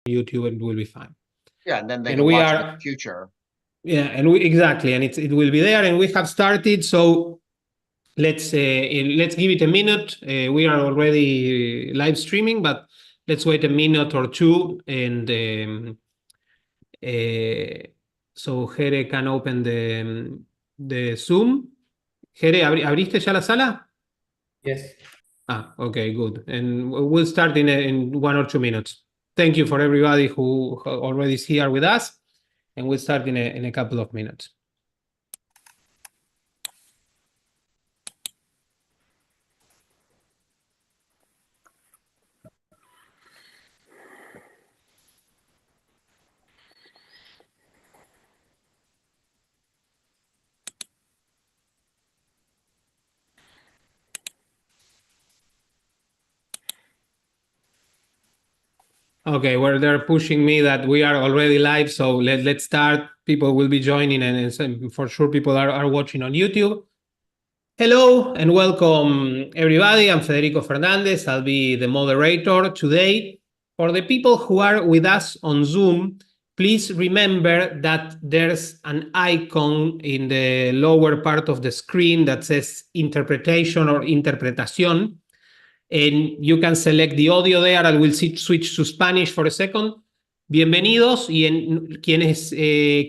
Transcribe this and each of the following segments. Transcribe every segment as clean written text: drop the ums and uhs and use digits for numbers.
YouTube, and we'll be fine. Yeah, and then they And can we watch it are- in the future. Yeah, and exactly, and it will be there, and we have started. So let's give it a minute. We are already live streaming, but let's wait a minute or two, and so Jere can open the Zoom. Jere, ¿abriste ya la sala? Yes. Okay, good. And we'll start in 1 or 2 minutes. Thank you for everybody who already is here with us, and we'll start in a couple of minutes. Okay, well, they're pushing me that we are already live, so let's start. People will be joining, and for sure people are watching on YouTube. Hello and welcome, everybody. I'm Federico Fernandez. I'll be the moderator today. For the people who are with us on Zoom, please remember that there's an icon in the lower part of the screen that says interpretation or interpretación. And you can select the audio there. I will switch to Spanish for a second. Bienvenidos, y quienes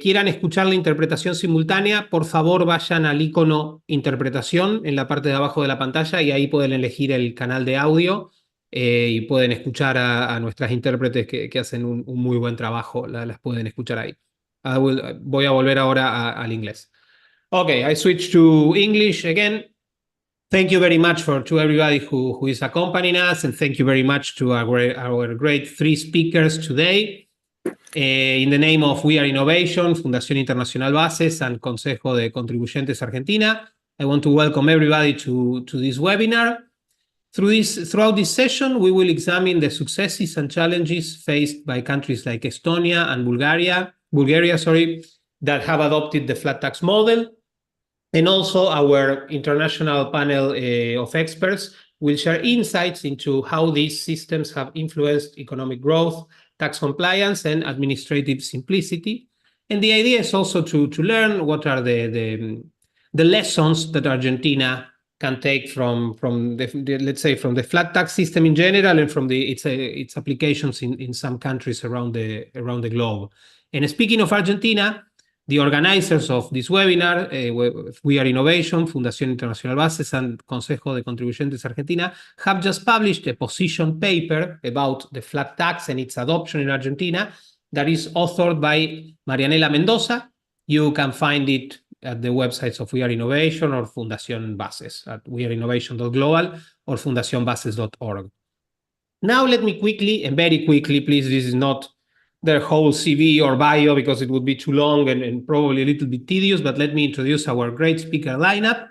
quieran escuchar la interpretación simultánea, por favor vayan al icono interpretación en la parte de abajo de la pantalla y ahí pueden elegir el canal de audio y pueden escuchar a nuestras intérpretes que hacen un muy buen trabajo. Las pueden escuchar ahí. Voy a volver ahora al inglés. Okay, I switch to English again. Thank you very much to everybody who is accompanying us, and thank you very much to our great 3 speakers today. In the name of We Are Innovation, Fundación Internacional Bases, and Consejo de Contribuyentes Argentina, I want to welcome everybody to this webinar. Throughout this session, we will examine the successes and challenges faced by countries like Estonia and Bulgaria, that have adopted the flat tax model. And also our international panel of experts will share insights into how these systems have influenced economic growth, tax compliance, and administrative simplicity. And the idea is also to learn what are the lessons that Argentina can take from let's say from the flat tax system in general and from its applications in some countries around the globe. And speaking of Argentina, the organizers of this webinar, We Are Innovation, Fundación Internacional Bases, and Consejo de Contribuyentes Argentina, have just published a position paper about the flat tax and its adoption in Argentina that is authored by Marianela Mendoza. You can find it at the websites of We Are Innovation or Fundación Bases at weareinnovation.global or fundacionbases.org. Now let me quickly, and very quickly, please, this is not their whole CV or bio because it would be too long and probably a little bit tedious, but let me introduce our great speaker lineup.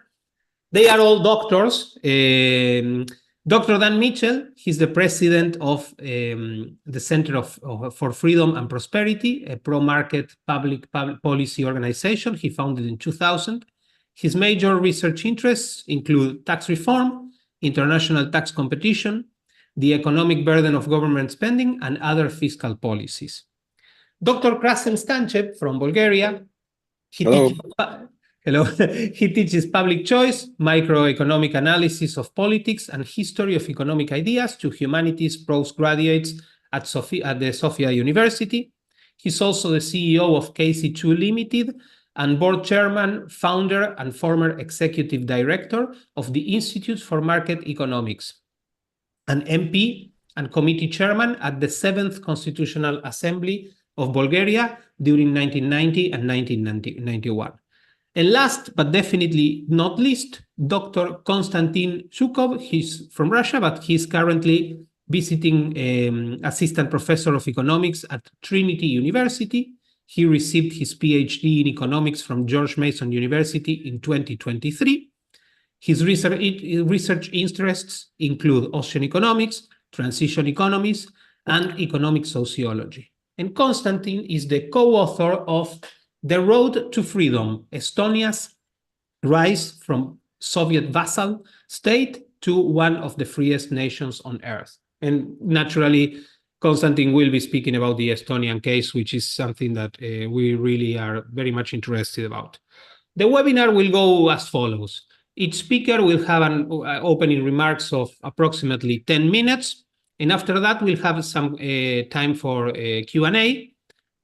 They are all doctors. Dr. Dan Mitchell, he's the president of the Center for Freedom and Prosperity, a pro-market public policy organization he founded in 2000. His major research interests include tax reform, international tax competition, the economic burden of government spending, and other fiscal policies. Dr. Krasen Stanchev from Bulgaria. Hello. He teaches public choice, microeconomic analysis of politics, and history of economic ideas to humanities postgraduates at the Sofia University. He's also the CEO of KC2 Limited and board chairman, founder, and former executive director of the Institute for Market Economics, an MP and committee chairman at the 7th Constitutional Assembly of Bulgaria during 1990 and 1991. And last, but definitely not least, Dr. Konstantin Zhukov. He's from Russia, but he's currently visiting assistant professor of economics at Trinity University. He received his Ph.D. in economics from George Mason University in 2023. His research interests include ocean economics, transition economies, and economic sociology. And Konstantin is the co-author of The Road to Freedom, Estonia's Rise from Soviet Vassal State to One of the Freest Nations on Earth. And naturally, Konstantin will be speaking about the Estonian case, which is something that we really are very much interested about. The webinar will go as follows. Each speaker will have an opening remarks of approximately 10 minutes. And after that, we'll have some time for Q&A.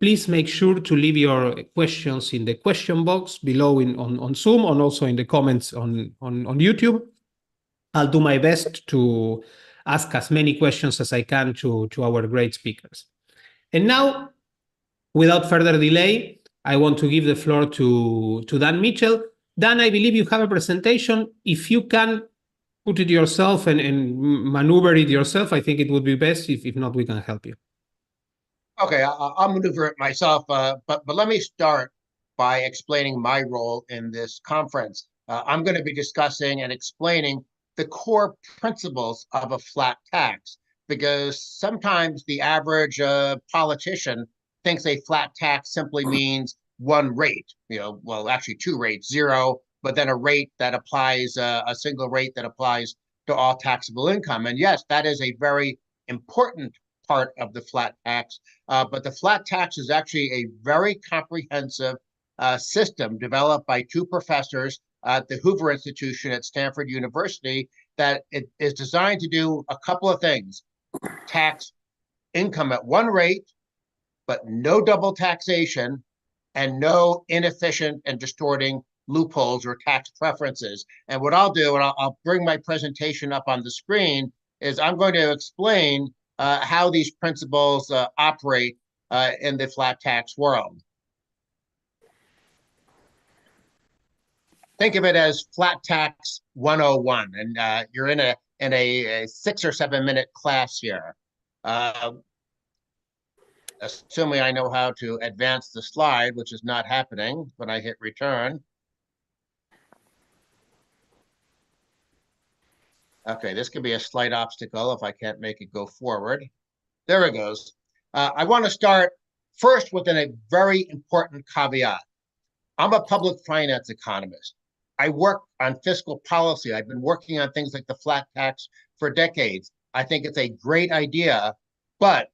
Please make sure to leave your questions in the question box below on Zoom and also in the comments on YouTube. I'll do my best to ask as many questions as I can to our great speakers. And now, without further delay, I want to give the floor to Dan Mitchell. Dan, I believe you have a presentation. If you can put it yourself and maneuver it yourself, I think it would be best. If not, we can help you. Okay, I'll maneuver it myself, but let me start by explaining my role in this conference. I'm going to be discussing and explaining the core principles of a flat tax, because sometimes the average politician thinks a flat tax simply means one rate, well, actually two rates, zero, but then a rate that applies, a single rate that applies to all taxable income. And yes, that is a very important part of the flat tax. But the flat tax is actually a very comprehensive system developed by two professors at the Hoover Institution at Stanford University that it is designed to do a couple of things. Tax income at one rate, but no double taxation and no inefficient and distorting loopholes or tax preferences. And what I'll do, and I'll bring my presentation up on the screen, is I'm going to explain how these principles operate in the flat tax world. Think of it as flat tax 101, and you're in a 6 or 7 minute class here. Assuming I know how to advance the slide, which is not happening when I hit return. Okay, this could be a slight obstacle if I can't make it go forward. There it goes. I want to start first with a very important caveat. I'm a public finance economist. I work on fiscal policy. I've been working on things like the flat tax for decades. I think it's a great idea, but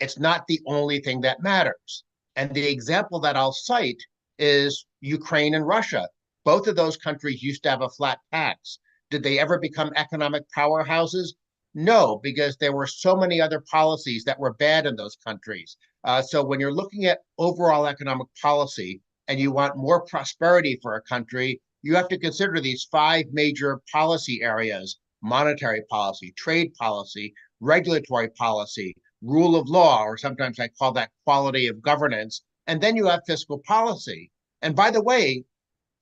it's not the only thing that matters. And the example that I'll cite is Ukraine and Russia. Both of those countries used to have a flat tax. Did they ever become economic powerhouses? No, because there were so many other policies that were bad in those countries. So when you're looking at overall economic policy and you want more prosperity for a country, you have to consider these 5 major policy areas: monetary policy, trade policy, regulatory policy, rule of law, or sometimes I call that quality of governance. And then you have fiscal policy. And by the way,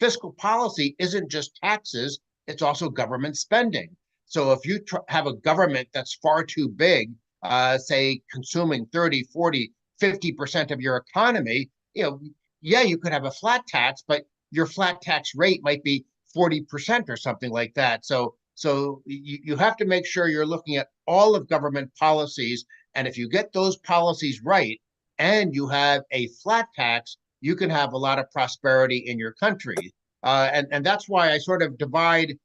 fiscal policy isn't just taxes, it's also government spending. So if you have a government that's far too big, say consuming 30, 40, 50% of your economy, yeah, you could have a flat tax, but your flat tax rate might be 40% or something like that. So you have to make sure you're looking at all of government policies. And if you get those policies right and you have a flat tax, you can have a lot of prosperity in your country. And that's why I sort of divide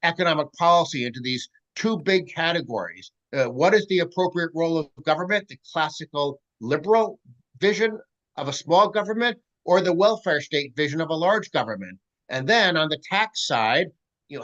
economic policy into these 2 big categories. What is the appropriate role of government? The classical liberal vision of a small government, or the welfare state vision of a large government? And then on the tax side,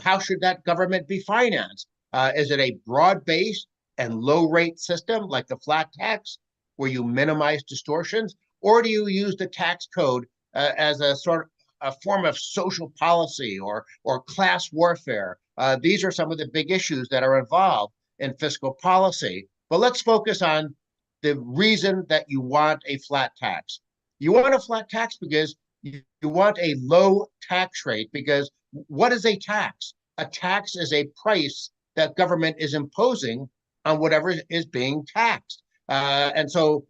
how should that government be financed? Is it a broad-based and low-rate system like the flat tax, where you minimize distortions, or do you use the tax code as a sort of a form of social policy or class warfare? These are some of the big issues that are involved in fiscal policy. But let's focus on the reason that you want a flat tax. You want a flat tax because you want a low tax rate, because what is a tax? A tax is a price that government is imposing on whatever is being taxed. And so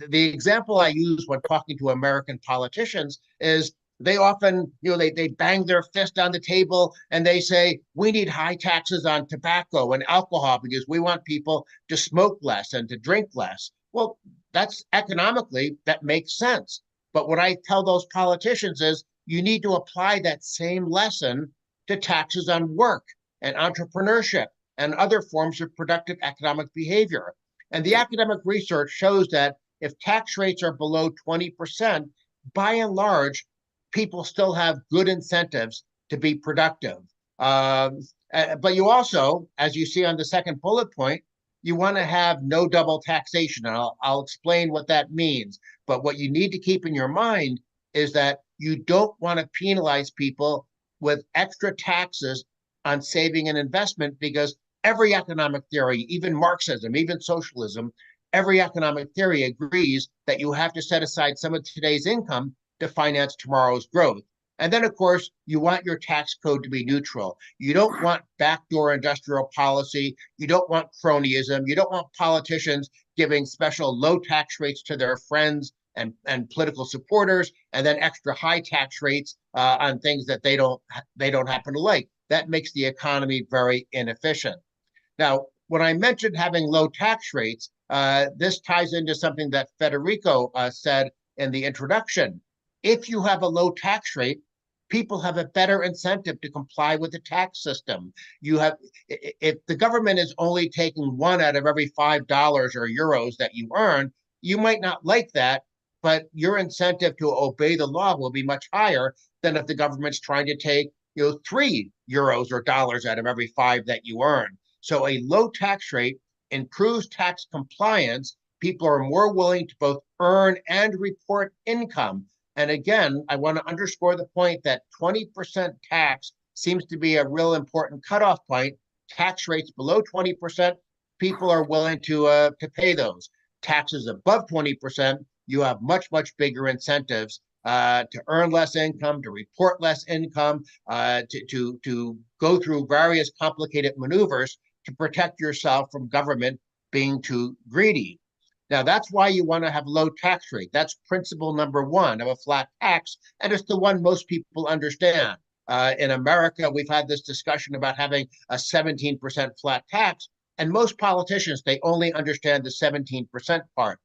the example I use when talking to American politicians is they often, they bang their fist on the table and they say, we need high taxes on tobacco and alcohol because we want people to smoke less and to drink less. Well, that's economically, that makes sense. But what I tell those politicians is you need to apply that same lesson to taxes on work and entrepreneurship and other forms of productive economic behavior. And the academic research shows that if tax rates are below 20%, by and large, people still have good incentives to be productive. But you also, as you see on the second bullet point, you want to have no double taxation. And I'll explain what that means. But what you need to keep in your mind is that you don't want to penalize people with extra taxes on saving and investment, because every economic theory, even Marxism, even socialism, every economic theory agrees that you have to set aside some of today's income to finance tomorrow's growth. And then, of course, you want your tax code to be neutral. You don't want backdoor industrial policy. You don't want cronyism. You don't want politicians giving special low tax rates to their friends and political supporters, and then extra high tax rates on things that they don't happen to like. That makes the economy very inefficient. Now, when I mentioned having low tax rates, this ties into something that Federico said in the introduction. If you have a low tax rate, people have a better incentive to comply with the tax system. If the government is only taking 1 out of every $5 or euros that you earn, you might not like that, but your incentive to obey the law will be much higher than if the government's trying to take 3 euros or dollars out of every 5 that you earn. So a low tax rate improves tax compliance. People are more willing to both earn and report income. And again, I want to underscore the point that 20% tax seems to be a real important cutoff point. Tax rates below 20%, people are willing to pay those. Taxes above 20%, you have much, much bigger incentives to earn less income, to report less income, to go through various complicated maneuvers to protect yourself from government being too greedy. Now, that's why you want to have low tax rate. That's principle number 1 of a flat tax, and it's the one most people understand. In America, we've had this discussion about having a 17% flat tax, and most politicians, they only understand the 17% part.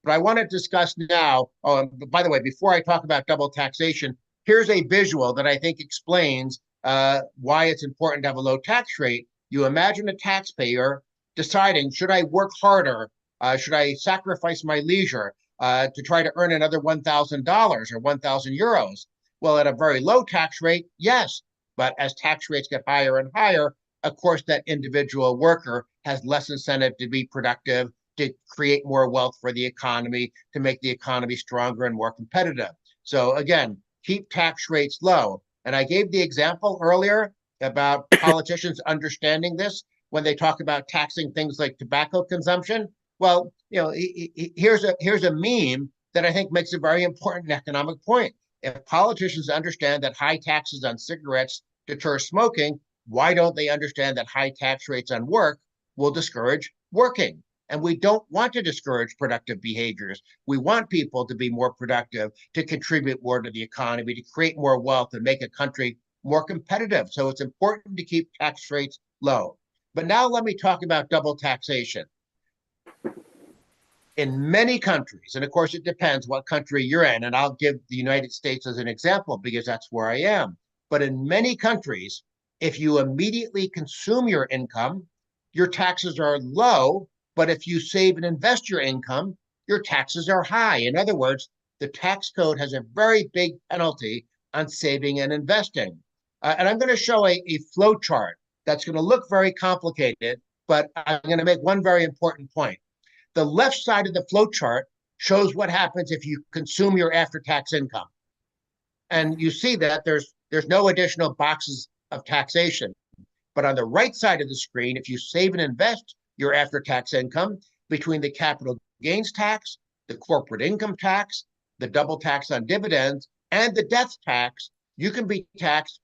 But I want to discuss now, by the way, before I talk about double taxation, here's a visual that I think explains why it's important to have a low tax rate. You imagine a taxpayer deciding, should I work harder? Should I sacrifice my leisure to try to earn another $1,000 or 1,000 euros? Well, at a very low tax rate, yes. But as tax rates get higher and higher, of course, that individual worker has less incentive to be productive, to create more wealth for the economy, to make the economy stronger and more competitive. So again, keep tax rates low. And I gave the example earlier about politicians understanding this when they talk about taxing things like tobacco consumption. Well, here's a meme that I think makes a very important economic point. If politicians understand that high taxes on cigarettes deter smoking, why don't they understand that high tax rates on work will discourage working? And we don't want to discourage productive behaviors. We want people to be more productive, to contribute more to the economy, to create more wealth and make a country more competitive. So it's important to keep tax rates low. But now let me talk about double taxation. In many countries, and of course it depends what country you're in, and I'll give the United States as an example because that's where I am. But in many countries, if you immediately consume your income, your taxes are low. But if you save and invest your income, your taxes are high. In other words, the tax code has a very big penalty on saving and investing. And I'm going to show a flow chart that's going to look very complicated, but I'm going to make one very important point. The left side of the flow chart shows what happens if you consume your after-tax income. And you see that there's no additional boxes of taxation. But on the right side of the screen, if you save and invest your after-tax income, between the capital gains tax, the corporate income tax, the double tax on dividends, and the death tax, you can be taxed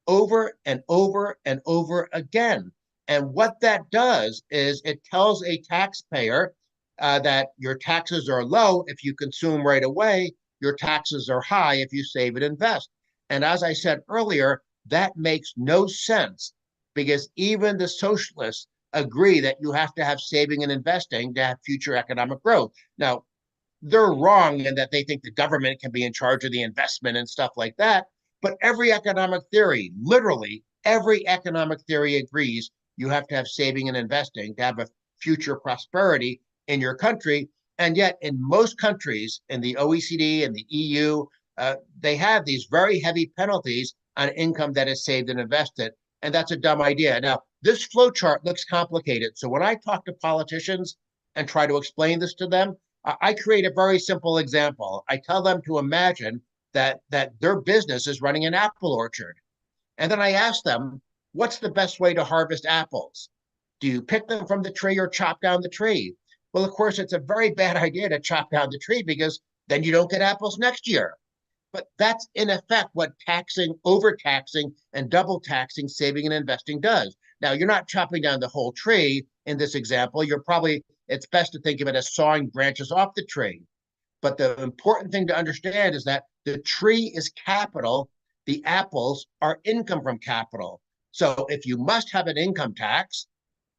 over and over and over again. And what that does is it tells a taxpayer that your taxes are low if you consume right away, your taxes are high if you save and invest. And as I said earlier, that makes no sense, because even the socialists agree that you have to have saving and investing to have future economic growth. Now, they're wrong in that they think the government can be in charge of the investment and stuff like that. But every economic theory, literally every economic theory agrees you have to have saving and investing to have a future prosperity in your country. And yet in most countries in the OECD and the EU, they have these very heavy penalties on income that is saved and invested. And that's a dumb idea. Now, this flow chart looks complicated. So when I talk to politicians and try to explain this to them, I create a very simple example. I tell them to imagine that their business is running an apple orchard. And then I ask them, what's the best way to harvest apples? Do you pick them from the tree or chop down the tree? Well, of course, it's a very bad idea to chop down the tree because then you don't get apples next year. But that's in effect what taxing, overtaxing, and double taxing, saving and investing does. Now, you're not chopping down the whole tree in this example. It's best to think of it as sawing branches off the tree. But the important thing to understand is that the tree is capital. The apples are income from capital. So if you must have an income tax,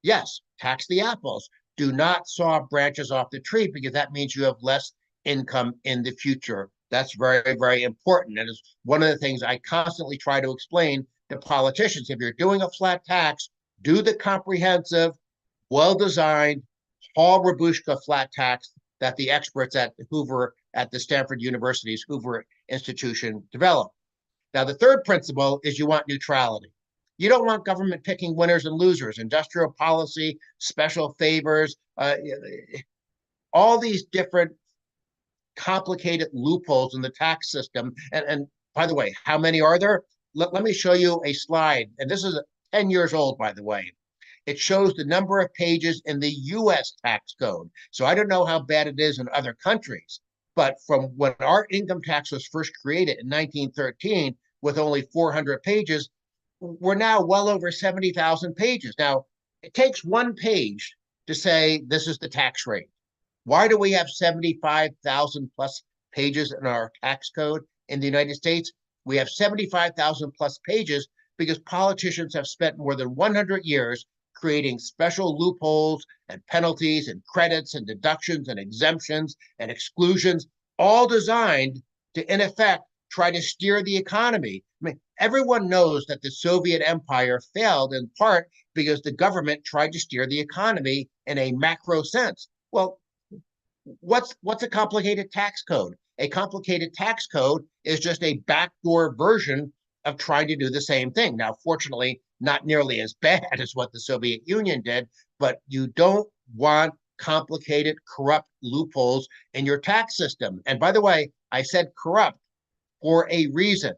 yes, tax the apples. Do not saw branches off the tree because that means you have less income in the future. That's very, very important. And it's one of the things I constantly try to explain to politicians. If you're doing a flat tax, do the comprehensive, well-designed, Paul Rabushka flat tax that the experts at Hoover, at the Stanford University's Hoover Institution developed. Now, the third principle is you want neutrality. You don't want government picking winners and losers, industrial policy, special favors, all these different complicated loopholes in the tax system. And by the way, how many are there? Let me show you a slide. And this is 10 years old, by the way. It shows the number of pages in the US tax code. So I don't know how bad it is in other countries, but from when our income tax was first created in 1913 with only 400 pages, we're now well over 70,000 pages. Now, it takes one page to say this is the tax rate. Why do we have 75,000 plus pages in our tax code in the United States? We have 75,000 plus pages because politicians have spent more than 100 years creating special loopholes and penalties and credits and deductions and exemptions and exclusions, all designed to, in effect, try to steer the economy. I mean, everyone knows that the Soviet Empire failed in part because the government tried to steer the economy in a macro sense. Well, what's a complicated tax code? A complicated tax code is just a backdoor version of trying to do the same thing. Now, fortunately, not nearly as bad as what the Soviet Union did, but you don't want complicated, corrupt loopholes in your tax system. And by the way, I said corrupt for a reason.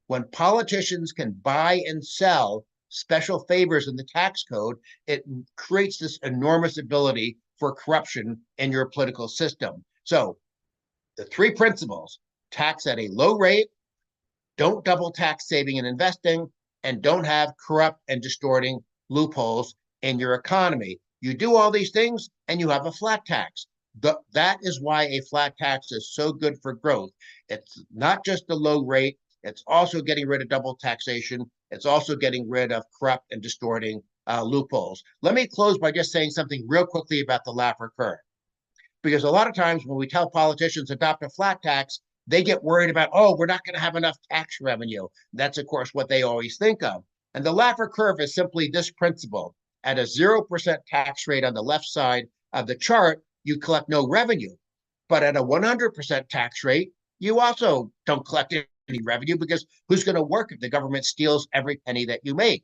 When politicians can buy and sell special favors in the tax code, it creates this enormous ability for corruption in your political system. So the three principles: tax at a low rate, don't double tax saving and investing, and don't have corrupt and distorting loopholes in your economy. You do all these things and you have a flat tax. That is why a flat tax is so good for growth. It's not just the low rate, it's also getting rid of double taxation. It's also getting rid of corrupt and distorting loopholes. Let me close by just saying something real quickly about the Laffer curve. Because a lot of times when we tell politicians adopt a flat tax, they get worried about, oh, we're not going to have enough tax revenue. That's, of course, what they always think of. And the Laffer curve is simply this principle. At a 0% tax rate on the left side of the chart, you collect no revenue. But at a 100% tax rate, you also don't collect any revenue because who's going to work if the government steals every penny that you make?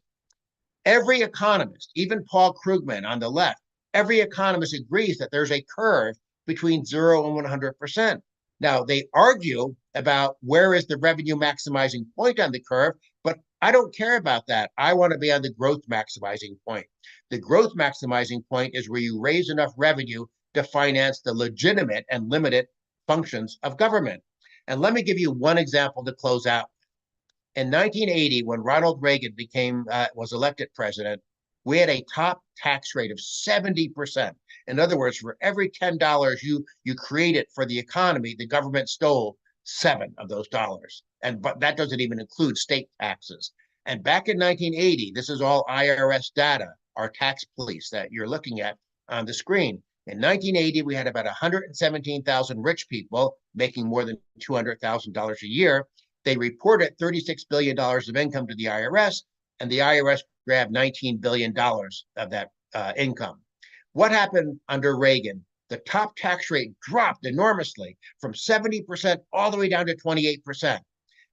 Every economist, even Paul Krugman on the left, every economist agrees that there's a curve between 0 and 100%. Now, they argue about where is the revenue maximizing point on the curve, but I don't care about that. I want to be on the growth maximizing point. The growth maximizing point is where you raise enough revenue to finance the legitimate and limited functions of government. And let me give you one example to close out. In 1980, when Ronald Reagan was elected president, we had a top tax rate of 70%. In other words, for every $10 you created for the economy, the government stole 7 of those dollars. But that doesn't even include state taxes. And back in 1980, this is all IRS data, our tax police that you're looking at on the screen. In 1980, we had about 117,000 rich people making more than $200,000 a year. They reported $36 billion of income to the IRS, and the IRS grabbed $19 billion of that income. What happened under Reagan? the top tax rate dropped enormously from 70% all the way down to 28%.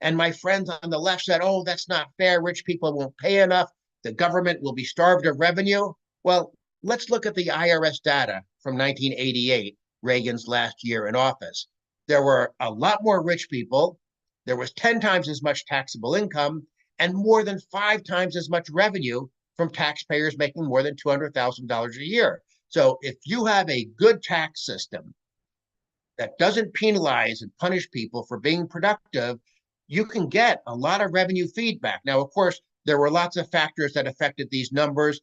And my friends on the left said, oh, that's not fair. Rich people won't pay enough. The government will be starved of revenue. Well, let's look at the IRS data from 1988, Reagan's last year in office. There were a lot more rich people. There was 10 times as much taxable income and more than 5 times as much revenue from taxpayers making more than $200,000 a year. So if you have a good tax system that doesn't penalize and punish people for being productive, you can get a lot of revenue feedback. Now, of course, there were lots of factors that affected these numbers.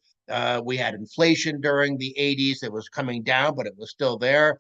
We had inflation during the 80s. It was coming down, but it was still there.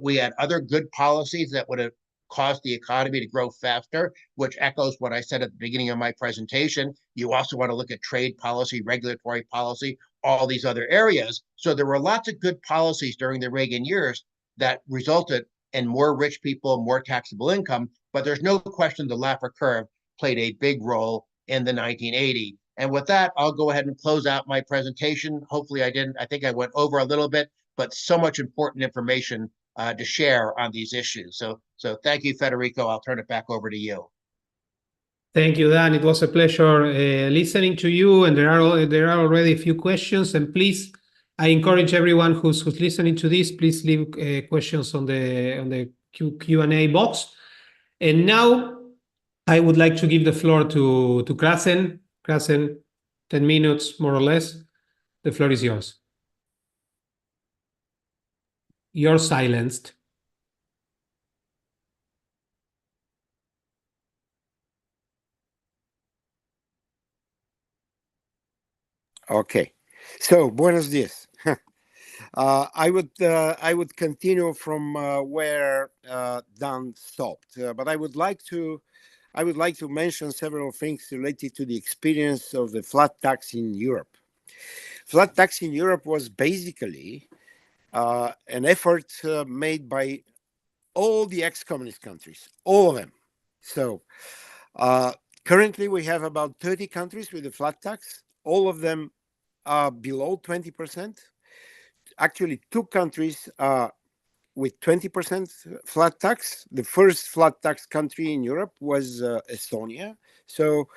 We had other good policies that would have caused the economy to grow faster, which echoes what I said at the beginning of my presentation. You also want to look at trade policy, regulatory policy, all these other areas. So there were lots of good policies during the Reagan years that resulted in more rich people, more taxable income. But there's no question the Laffer curve played a big role in the 1980s. And with that, I'll go ahead and close out my presentation. Hopefully I didn't, I think I went over a little bit, but so much important information to share on these issues. So thank you, Federico. I'll turn it back over to you. Thank you, Dan. It was a pleasure listening to you, and there are already a few questions. And please, I encourage everyone who's listening to this, please leave questions on the Q&A box. And now I would like to give the floor to Krasen. Krasen, 10 minutes more or less. The floor is yours. You're silenced. Okay, so buenos dias. I would continue from where Dan stopped, but I would like to mention several things related to the experience of the flat tax in Europe. Flat tax in Europe was basically an effort made by all the ex-communist countries, all of them. So currently we have about 30 countries with a flat tax. All of them are below 20%. Actually, 2 countries with 20% flat tax. The first flat tax country in Europe was Estonia. So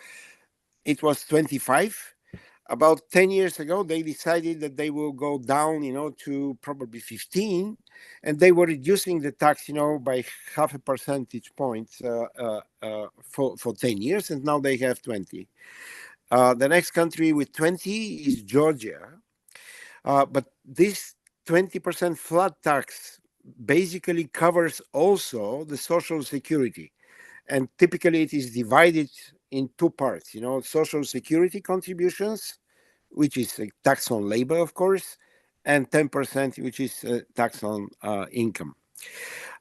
it was 25. About 10 years ago, they decided that they will go down, to probably 15, and they were reducing the tax, by 0.5 percentage point for 10 years, and now they have 20. The next country with 20 is Georgia. But this 20% flat tax basically covers also the Social Security. And typically it is divided in 2 parts, Social Security contributions, which is a tax on labor, of course, and 10%, which is a tax on income.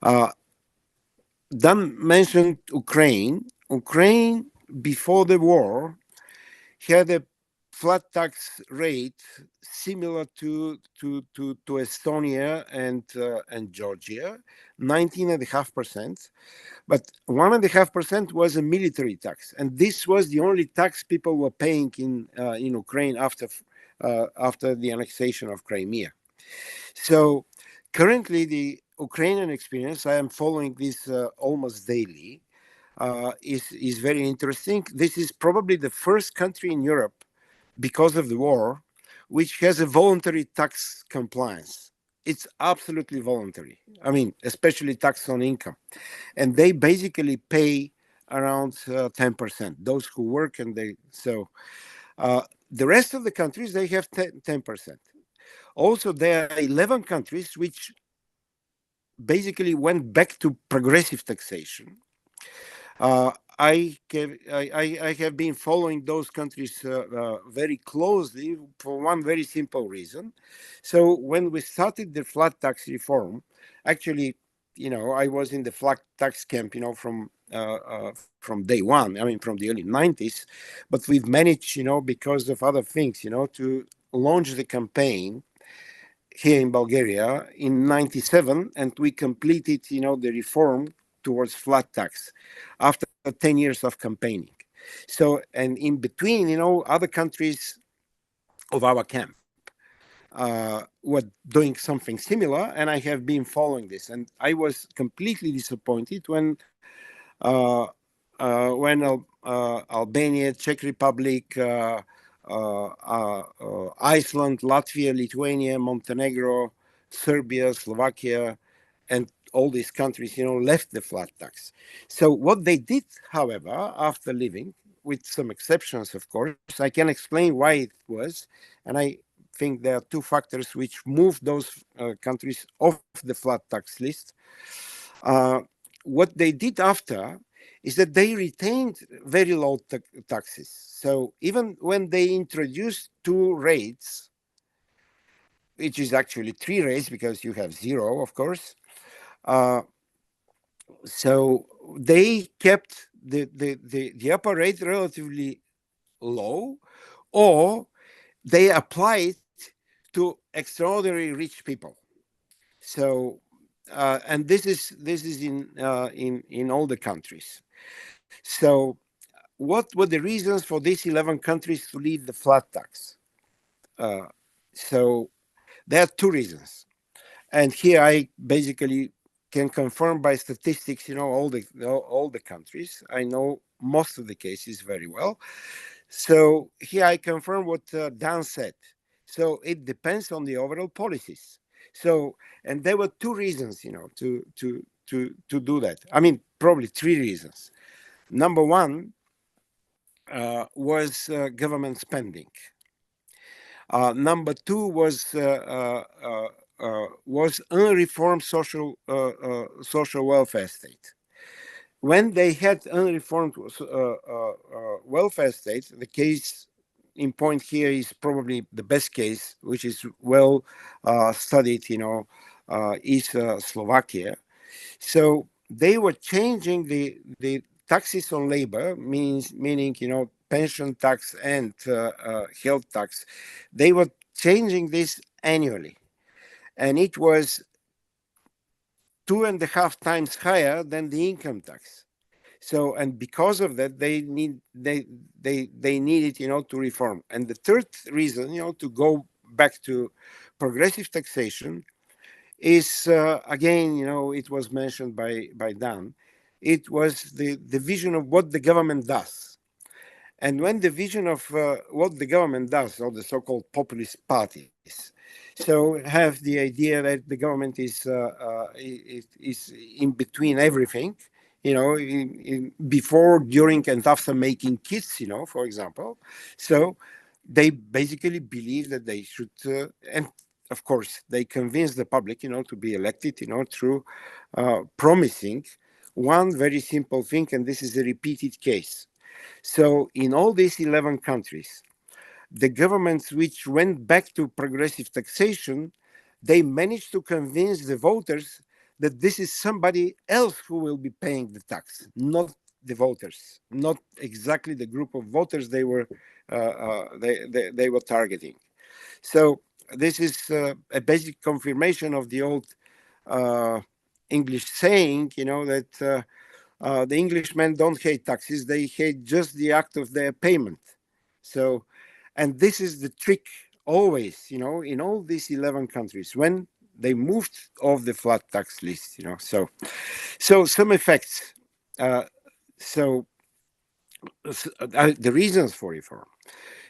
Dan mentioned Ukraine. Ukraine, before the war, had a flat tax rate similar to Estonia and Georgia, 19.5%. But 1.5% was a military tax, and this was the only tax people were paying in Ukraine after the annexation of Crimea. So currently, the Ukrainian experience, I am following this almost daily, is very interesting. This is probably the first country in Europe, because of the war, which has a voluntary tax compliance. It's absolutely voluntary. I mean, especially tax on income. And they basically pay around 10%, those who work, and the rest of the countries, they have 10%. Also, there are 11 countries which basically went back to progressive taxation. I have been following those countries very closely for one very simple reason. So when we started the flat tax reform, actually, I was in the flat tax camp, from day one. I mean, from the early 90s, but we've managed, because of other things, to launch the campaign here in Bulgaria in 97, and we completed, the reform towards flat tax after 10 years of campaigning. So, and in between, other countries of our camp, were doing something similar, and I have been following this. And I was completely disappointed when Albania, Czech Republic, Iceland, Latvia, Lithuania, Montenegro, Serbia, Slovakia, and all these countries, left the flat tax. So what they did, however, after leaving, with some exceptions, of course, I can explain why it was, and I think there are two factors which moved those countries off the flat tax list. What they did after is that they retained very low taxes. So even when they introduced two rates, which is actually three rates because you have zero, of course, so they kept the upper rate relatively low, or they applied to extraordinarily rich people. So, and this is in all the countries. So, what were the reasons for these 11 countries to leave the flat tax? So, there are two reasons, and here I basically can confirm by statistics, all the countries. I know most of the cases very well. So here I confirm what Dan said. So it depends on the overall policies. So, and there were two reasons, to do that. I mean, probably three reasons. Number one was government spending. Number two was unreformed social welfare state. When they had unreformed welfare state, the case in point here is probably the best case, which is well studied, is Slovakia. So they were changing the taxes on labor, meaning pension tax and health tax. They were changing this annually, and it was 2.5 times higher than the income tax. So, and because of that, they needed, to reform. And the third reason, to go back to progressive taxation is, again, it was mentioned by Dan. It was the vision of what the government does. And when the vision of what the government does, or the so-called populist parties, so have the idea that the government is in between everything, before, during, and after making kids, for example. So they basically believe that they should, and of course, they convince the public, to be elected, through promising one very simple thing, and this is a repeated case. So in all these 11 countries, the governments which went back to progressive taxation, they managed to convince the voters that this is somebody else who will be paying the tax, not the voters, not exactly the group of voters they were targeting. So this is a basic confirmation of the old English saying, that the Englishmen don't hate taxes; they hate just the act of their payment. So, and this is the trick always, in all these 11 countries when they moved off the flat tax list, So some effects. The reasons for reform.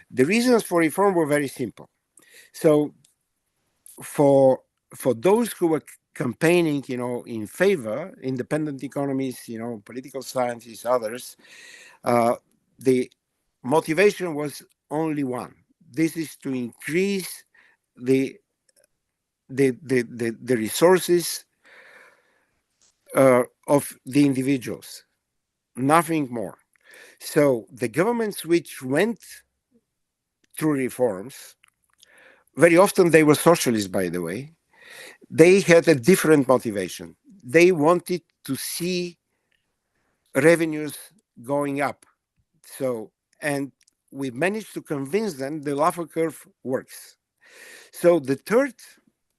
The reasons for reform were very simple. So for those who were campaigning, in favor, independent economists, political scientists, others, the motivation was only one. This is to increase the resources of the individuals, nothing more. So the governments which went through reforms, very often they were socialists, by the way, they had a different motivation. They wanted to see revenues going up. So, and we managed to convince them the Laffer curve works. So the third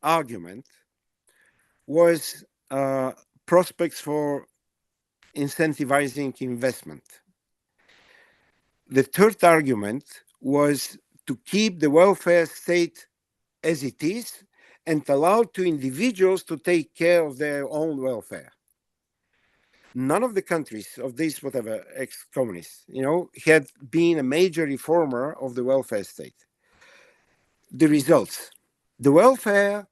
argument was prospects for incentivizing investment. The third argument was to keep the welfare state as it is and allowed to individuals to take care of their own welfare. None of the countries of these whatever ex-communists, had been a major reformer of the welfare state. The results: the welfare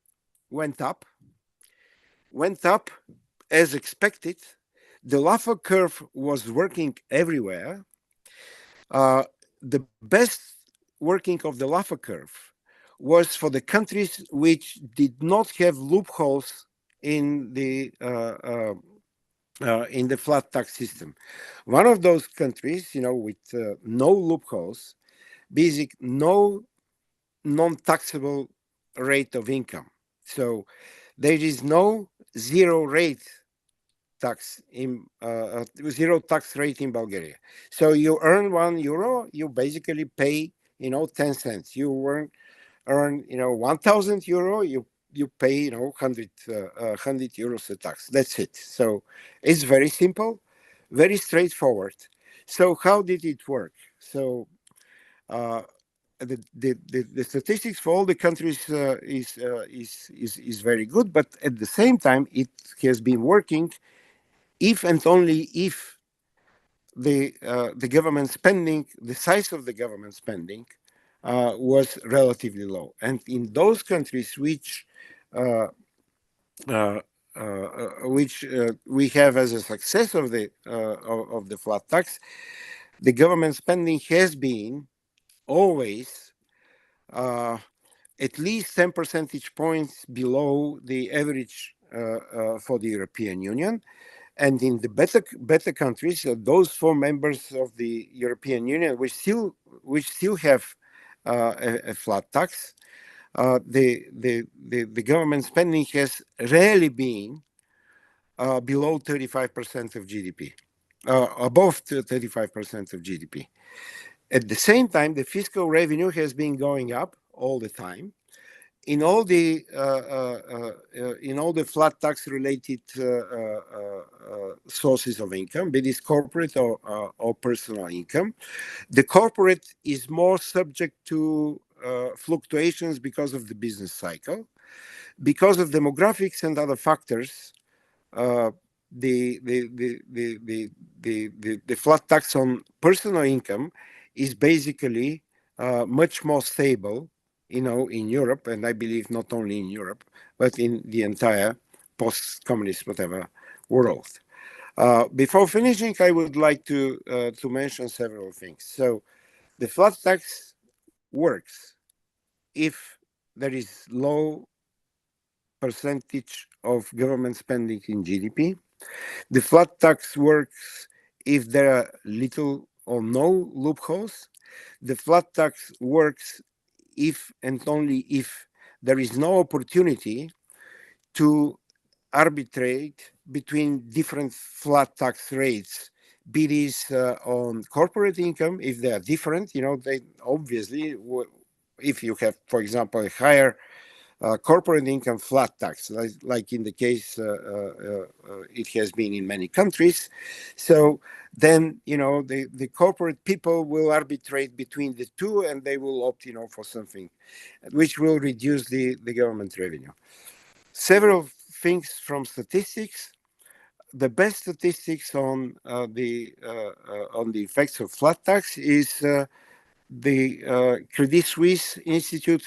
went up as expected. The Laffer curve was working everywhere. The best working of the Laffer curve was for the countries which did not have loopholes in the flat tax system. One of those countries, with no loopholes, no non-taxable rate of income. So there is no zero tax rate in Bulgaria. So you earn €1, you basically pay 10 cents. You earn 1,000 euro, you pay 100 euros a tax. That's it. So it's very simple, very straightforward. So how did it work? So the statistics for all the countries is very good, but at the same time it has been working if and only if the government spending, the size of the government spending, was relatively low. And in those countries which we have as a success of the flat tax, the government spending has been always at least 10 percentage points below the average for the European Union. And in the better countries, those 4 members of the European Union which still have a flat tax, the government spending has rarely been below 35% of GDP, above 35% of GDP. At the same time, the fiscal revenue has been going up all the time. In all the flat tax related sources of income, be this corporate or personal income, the corporate is more subject to fluctuations because of the business cycle, because of demographics and other factors. The flat tax on personal income is basically much more stable, in Europe, and I believe not only in Europe, but in the entire post-communist whatever world. Before finishing, I would like to mention several things. So the flat tax works if there is low percentage of government spending in GDP. The flat tax works if there are little or no loopholes. The flat tax works if and only if there is no opportunity to arbitrate between different flat tax rates, be this on corporate income, if they are different, they obviously, if you have, for example, a higher corporate income flat tax, like in the case it has been in many countries. So then, the corporate people will arbitrate between the two, and they will opt, for something which will reduce the government revenue. Several things from statistics. The best statistics on the effects of flat tax is the Credit Suisse Institute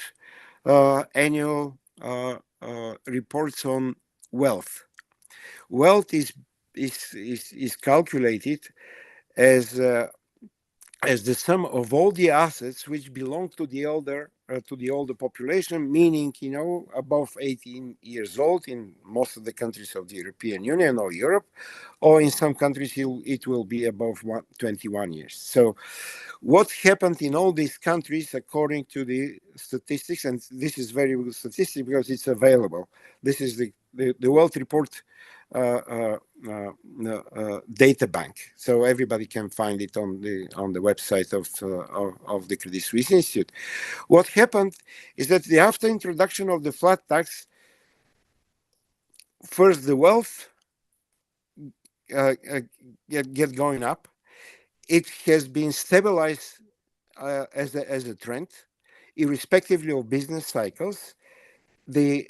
annual reports on wealth. Wealth is calculated as the sum of all the assets which belong to the older population, meaning above 18 years old in most of the countries of the European Union or Europe, or in some countries it will be above 21 years. So what happened in all these countries, according to the statistics, and this is very good statistic because it's available. This is the Wealth Report data bank, so everybody can find it on the website of the Credit Suisse Institute. What happened is that after introduction of the flat tax, first the wealth get going up. It has been stabilized as a trend, irrespectively of business cycles. the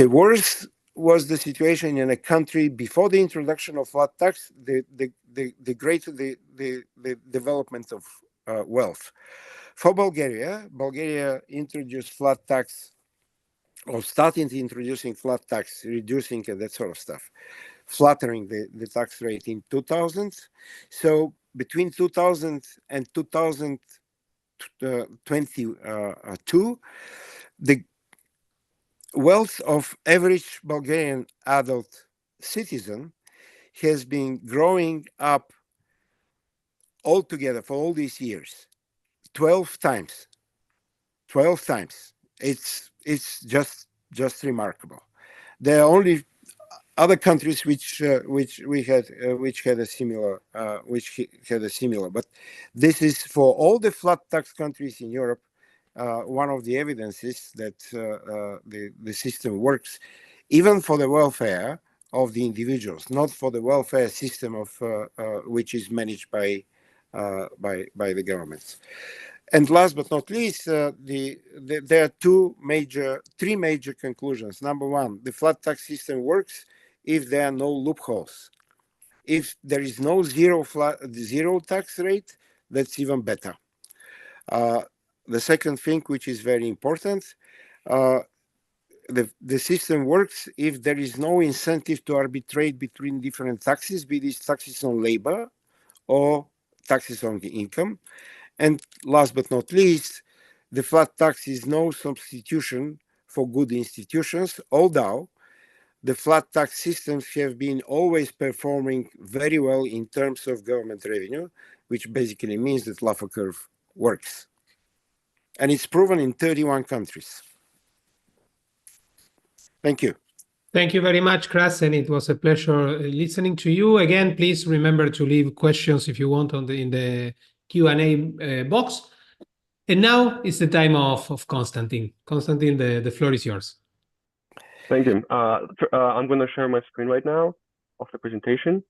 worst was the situation in a country before the introduction of flat tax, the greater the development of wealth. For Bulgaria introduced flat tax, or starting to introducing flat tax, reducing and that sort of stuff, flattering the tax rate in 2000. So between 2000 and 2022, the wealth of average Bulgarian adult citizen has been growing up altogether for all these years 12 times. 12 times. It's just remarkable. There are only other countries which had a similar, but this is for all the flat tax countries in Europe. One of the evidences that the system works, even for the welfare of the individuals, not for the welfare system of which is managed by the governments. And last but not least, there are three major conclusions. Number one, the flat tax system works if there are no loopholes. If there is no zero tax rate, that's even better. The second thing, which is very important, the system works if there is no incentive to arbitrate between different taxes, be these taxes on labor or taxes on income. And last but not least, the flat tax is no substitution for good institutions, although the flat tax systems have been always performing very well in terms of government revenue, which basically means that Laffer curve works. And it's proven in 31 countries. Thank you. Thank you very much, Krasen. It was a pleasure listening to you. Again, please remember to leave questions if you want in the Q&A box. And now it's the time of Konstantin. Konstantin, the floor is yours. Thank you. I'm going to share my screen right now of the presentation.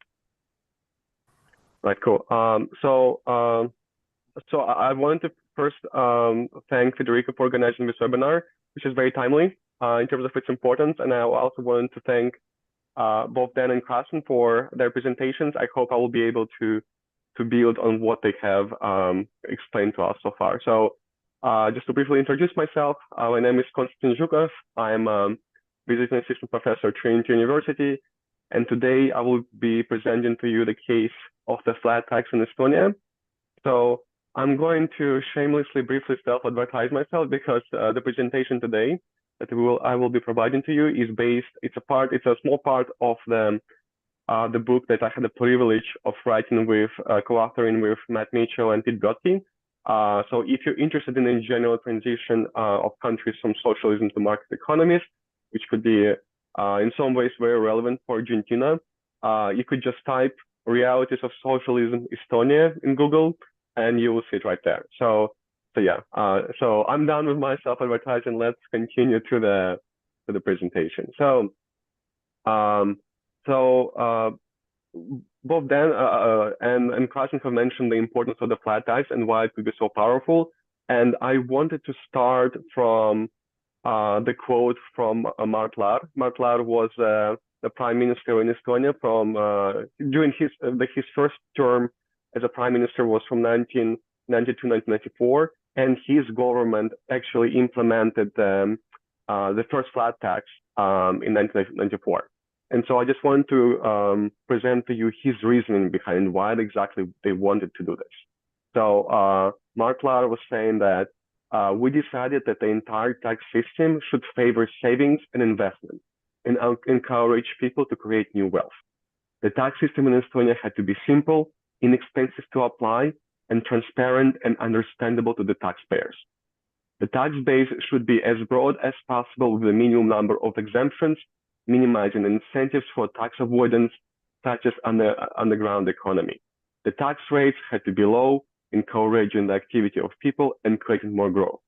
Right, cool. So I wanted to first thank Federico for organizing this webinar, which is very timely in terms of its importance. And I also wanted to thank both Dan and Krasen for their presentations. I hope I will be able to build on what they have explained to us so far. So just to briefly introduce myself, my name is Konstantin Zhukov. I'm visiting assistant professor at Trinity University. And today I will be presenting to you the case of the flat tax in Estonia. So I'm going to shamelessly briefly self-advertise myself because the presentation today that I will be providing to you is based, it's a small part of the book that I had the privilege of writing with, co-authoring with Matt Mitchell and Ph.D. So if you're interested in a general transition of countries from socialism to market economies, which could be in some ways very relevant for Argentina, you could just type realities of socialism Estonia in Google and you will see it right there. So yeah, so I'm done with my self-advertising. Let's continue to the presentation. So both Dan and Krasen have mentioned the importance of the flat tax and why it could be so powerful. And I wanted to start from the quote from Mart Laar. Mart Laar was the prime minister in Estonia from during his first term as a prime minister was from 1990 to 1994, and his government actually implemented the first flat tax in 1994. And so I just wanted to present to you his reasoning behind why exactly they wanted to do this. So Mart Laar was saying that we decided that the entire tax system should favor savings and investment and encourage people to create new wealth. The tax system in Estonia had to be simple, inexpensive to apply, and transparent and understandable to the taxpayers. The tax base should be as broad as possible with a minimum number of exemptions, minimizing incentives for tax avoidance, such as underground economy. The tax rates had to be low, encouraging the activity of people and creating more growth.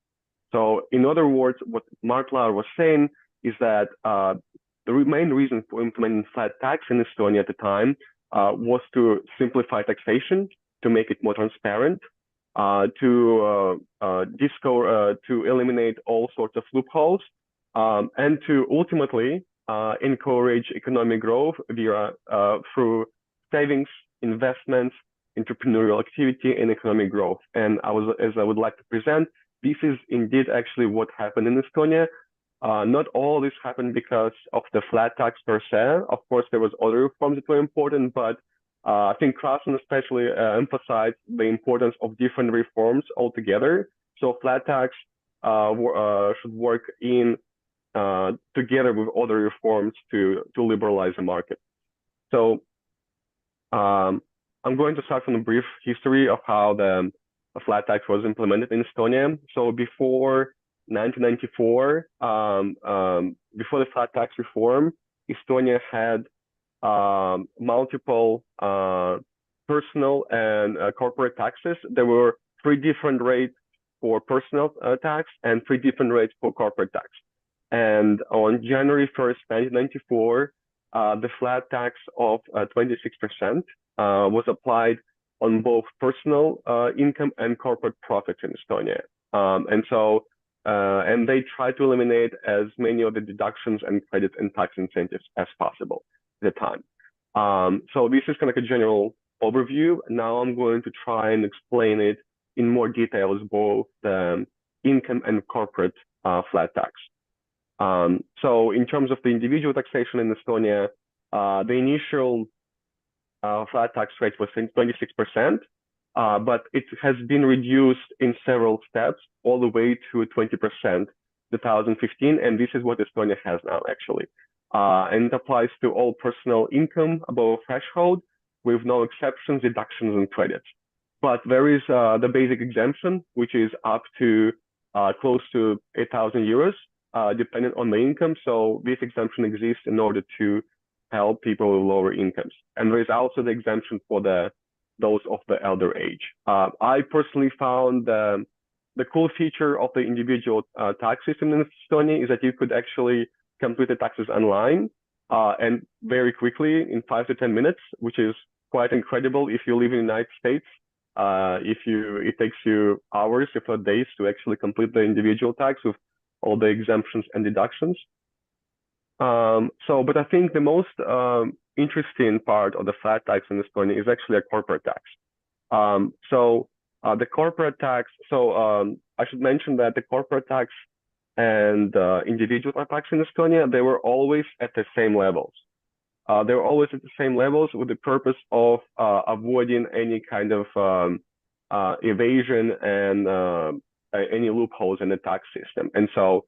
So in other words, what Mart Laar was saying is that the main reason for implementing flat tax in Estonia at the time was to simplify taxation, to make it more transparent, to eliminate all sorts of loopholes, and to ultimately encourage economic growth via through savings, investments, entrepreneurial activity, and economic growth. And as I would like to present, this is indeed actually what happened in Estonia. Not all this happened because of the flat tax per se. Of course, there was other reforms that were important, but I think Krasn especially emphasized the importance of different reforms altogether. So flat tax should work in together with other reforms to liberalize the market. So I'm going to start from a brief history of how the flat tax was implemented in Estonia. So before 1994, before the flat tax reform, Estonia had multiple personal and corporate taxes. There were 3 different rates for personal tax and 3 different rates for corporate tax. And on January 1st, 1994, the flat tax of 26% was applied on both personal income and corporate profits in Estonia. And they tried to eliminate as many of the deductions and credit and tax incentives as possible at the time. So this is kind of like a general overview. Now I'm going to try and explain it in more details, both the income and corporate flat tax. So in terms of the individual taxation in Estonia, the initial flat tax rate was 26%, but it has been reduced in several steps all the way to 20% 2015, and this is what Estonia has now actually. And it applies to all personal income above a threshold with no exceptions, deductions, and credits. But there is the basic exemption, which is up to close to 8,000 euros, depending on the income. So this exemption exists in order to help people with lower incomes. And there is also the exemption for those of the elder age. I personally found the cool feature of the individual tax system in Estonia is that you could actually complete the taxes online and very quickly in 5 to 10 minutes, which is quite incredible if you live in the United States. It takes you hours, if not days, to actually complete the individual tax with all the exemptions and deductions. But I think the most interesting part of the flat tax in Estonia is actually a corporate tax. The corporate tax, I should mention that the corporate tax and individual tax in Estonia, they were always at the same levels. They were always at the same levels with the purpose of avoiding any kind of evasion and any loopholes in the tax system. And so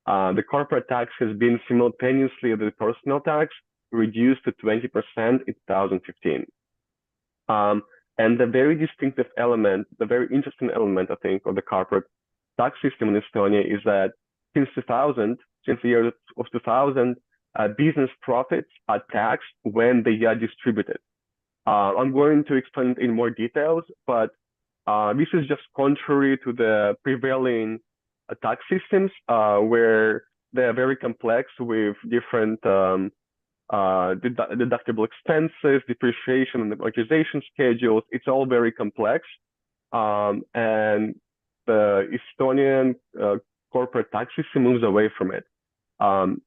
the corporate tax has been simultaneously the personal tax reduced to 20% in 2015. And the very distinctive element, the very interesting element, I think, of the corporate tax system in Estonia is that since the year of 2000, business profits are taxed when they are distributed. I'm going to explain it in more details, but this is just contrary to the prevailing tax systems where they are very complex with different deductible expenses, depreciation and amortization schedules. It's all very complex. And the Estonian corporate tax system moves away from it.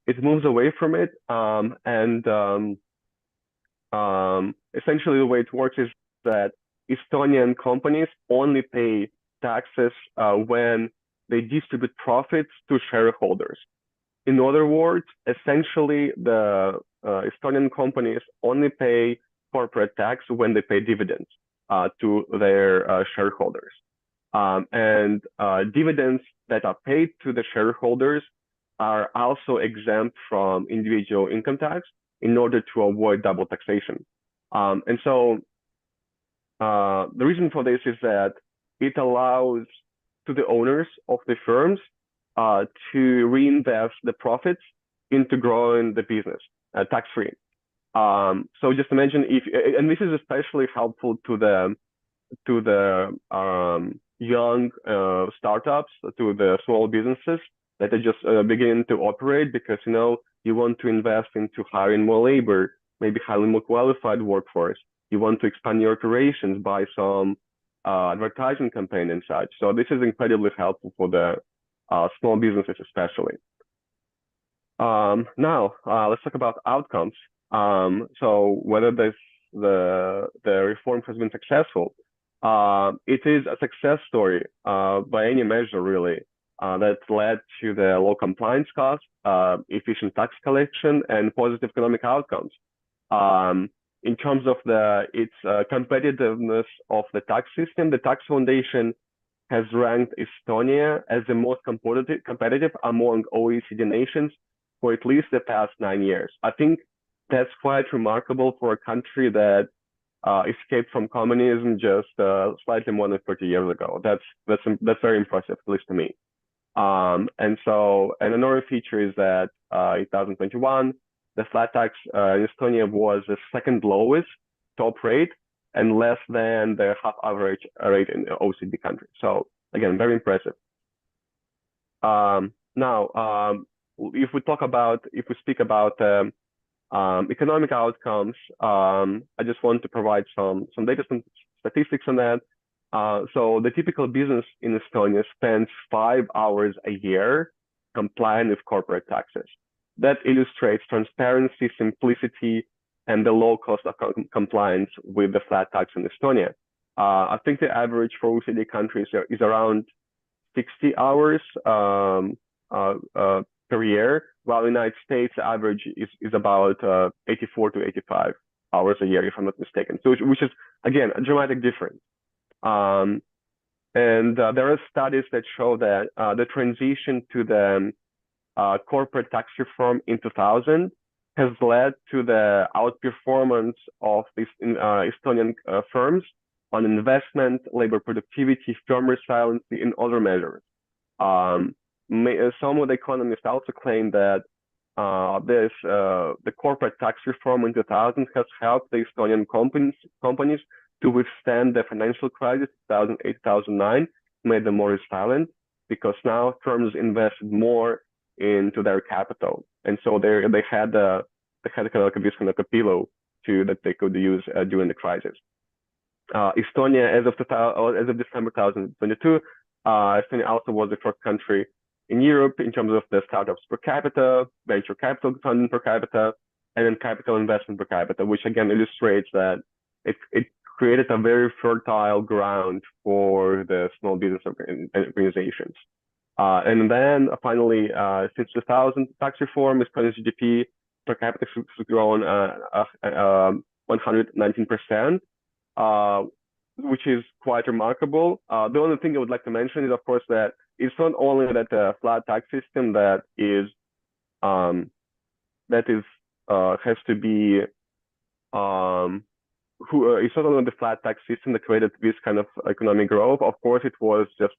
It moves away from it, and essentially the way it works is that Estonian companies only pay taxes when they distribute profits to shareholders. In other words, essentially the Estonian companies only pay corporate tax when they pay dividends to their shareholders. And dividends that are paid to the shareholders are also exempt from individual income tax in order to avoid double taxation. And so the reason for this is that it allows to the owners of the firms to reinvest the profits into growing the business tax-free. So just imagine and this is especially helpful to the young startups, to the small businesses that are just beginning to operate, because you want to invest into hiring more labor, maybe hiring more qualified workforce. You want to expand your operations, buy some advertising campaign and such. So this is incredibly helpful for the small businesses especially. Now, let's talk about outcomes. So whether the reform has been successful, it is a success story by any measure, really, that led to the low compliance costs, efficient tax collection, and positive economic outcomes. In terms of its competitiveness of the tax system, the Tax Foundation has ranked Estonia as the most competitive among OECD nations for at least the past 9 years. I think that's quite remarkable for a country that escaped from communism just slightly more than 30 years ago. That's very impressive, at least to me. And another feature is that in 2021, the flat tax in Estonia was the second lowest top rate and less than the half average rate in OECD countries. So again, very impressive. Now, if we speak about economic outcomes, I just want to provide some data, some statistics on that. So the typical business in Estonia spends 5 hours a year complying with corporate taxes. That illustrates transparency, simplicity, and the low cost of compliance with the flat tax in Estonia. I think the average for OECD countries is around 60 hours per year, while in the United States, the average is about 84 to 85 hours a year, if I'm not mistaken. So, which is, again, a dramatic difference. And there are studies that show that the transition to the corporate tax reform in 2000 has led to the outperformance of these Estonian firms on investment, labor productivity, firm resiliency, and other measures. Some of the economists also claim that the corporate tax reform in 2000 has helped the Estonian companies to withstand the financial crisis 2008-2009, made them more resilient because now firms invested more into their capital, and so they had kind of like this kind of a pillow that they could use during the crisis. Estonia, as of December 2022, Estonia also was the first country in Europe in terms of the startups per capita, venture capital funding per capita, and then capital investment per capita, which again illustrates that it created a very fertile ground for the small business organizations. And then finally, since 2000, tax reform, Estonia's GDP per capita has grown 119%, which is quite remarkable. The only thing I would like to mention is, of course, that it's not only that the flat tax system that has to be it's not only the flat tax system that created this kind of economic growth. Of course, it was just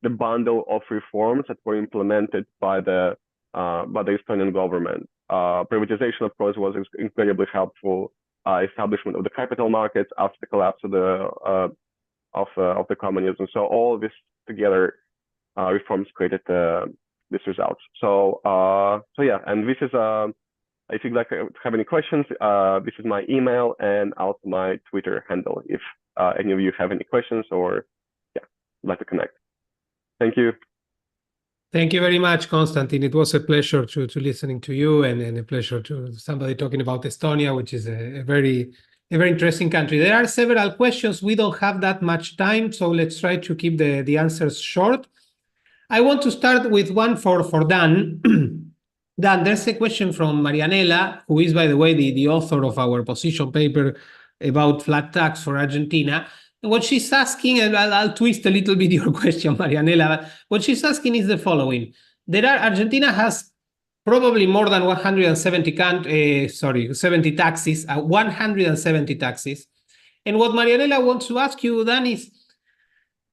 the bundle of reforms that were implemented by the Estonian government. Privatization, of course, was incredibly helpful. Establishment of the capital markets after the collapse of the communism. So all this together, reforms created these results. So yeah, and this is if you'd like to have any questions, this is my email and also my Twitter handle if any of you have any questions or like to connect. Thank you. Thank you very much, Konstantin. It was a pleasure to listening to you and a pleasure to somebody talking about Estonia, which is a very interesting country. There are several questions. We don't have that much time, so let's try to keep the answers short. I want to start with one for Dan. Dan, there's a question from Marianela, who is, by the way, the author of our position paper about flat tax for Argentina. What she's asking, and I'll twist a little bit your question, Marianela. What she's asking is the following. Argentina has probably more than 170 taxes, 170 taxes. And what Marianela wants to ask you, Dan, is